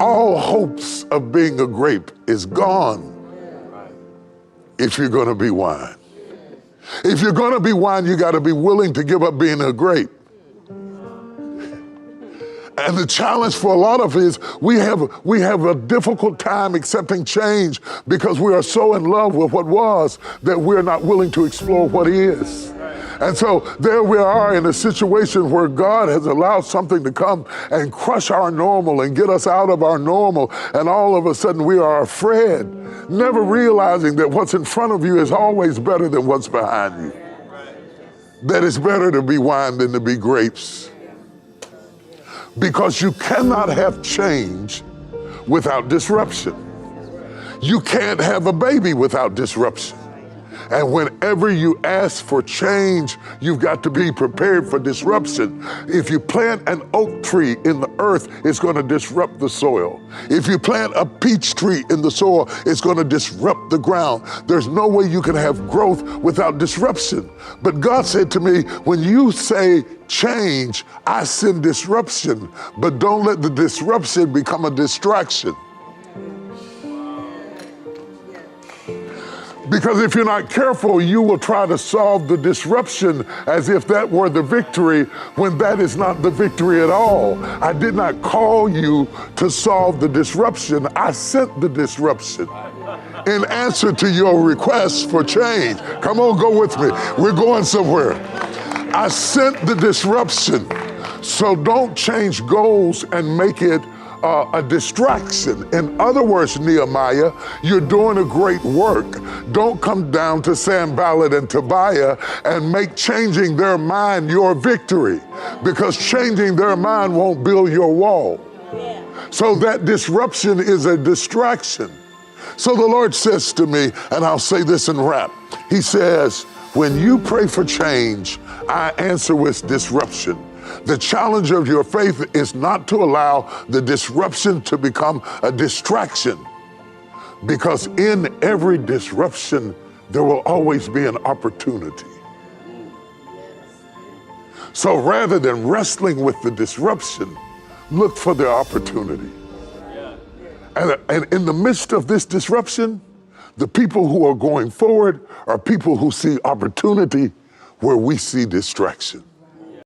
All hopes of being a grape is gone if you're going to be wine. If you're going to be wine, you got to be willing to give up being a grape. And the challenge for a lot of it is we have a difficult time accepting change because we are so in love with what was that we're not willing to explore what is. And so there we are in a situation where God has allowed something to come and crush our normal and get us out of our normal. And all of a sudden we are afraid, never realizing that what's in front of you is always better than what's behind you. That it's better to be wine than to be grapes. Because you cannot have change without disruption. You can't have a baby without disruption. And whenever you ask for change, you've got to be prepared for disruption. If you plant an oak tree in the earth, it's going to disrupt the soil. If you plant a peach tree in the soil, it's going to disrupt the ground. There's no way you can have growth without disruption. But God said to me, when you say change, I send disruption, but don't let the disruption become a distraction. Because if you're not careful, you will try to solve the disruption as if that were the victory, when that is not the victory at all. I did not call you to solve the disruption. I sent the disruption in answer to your request for change. Come on, go with me. We're going somewhere. I sent the disruption. So don't change goals and make it a distraction. In other words, Nehemiah, you're doing a great work. Don't come down to Sanballat and Tobiah and make changing their mind your victory, because changing their mind won't build your wall. So that disruption is a distraction. So the Lord says to me, and I'll say this in wrap, He says, when you pray for change, I answer with disruption. The challenge of your faith is not to allow the disruption to become a distraction, because in every disruption, there will always be an opportunity. So rather than wrestling with the disruption, look for the opportunity. And in the midst of this disruption, the people who are going forward are people who see opportunity where we see distraction.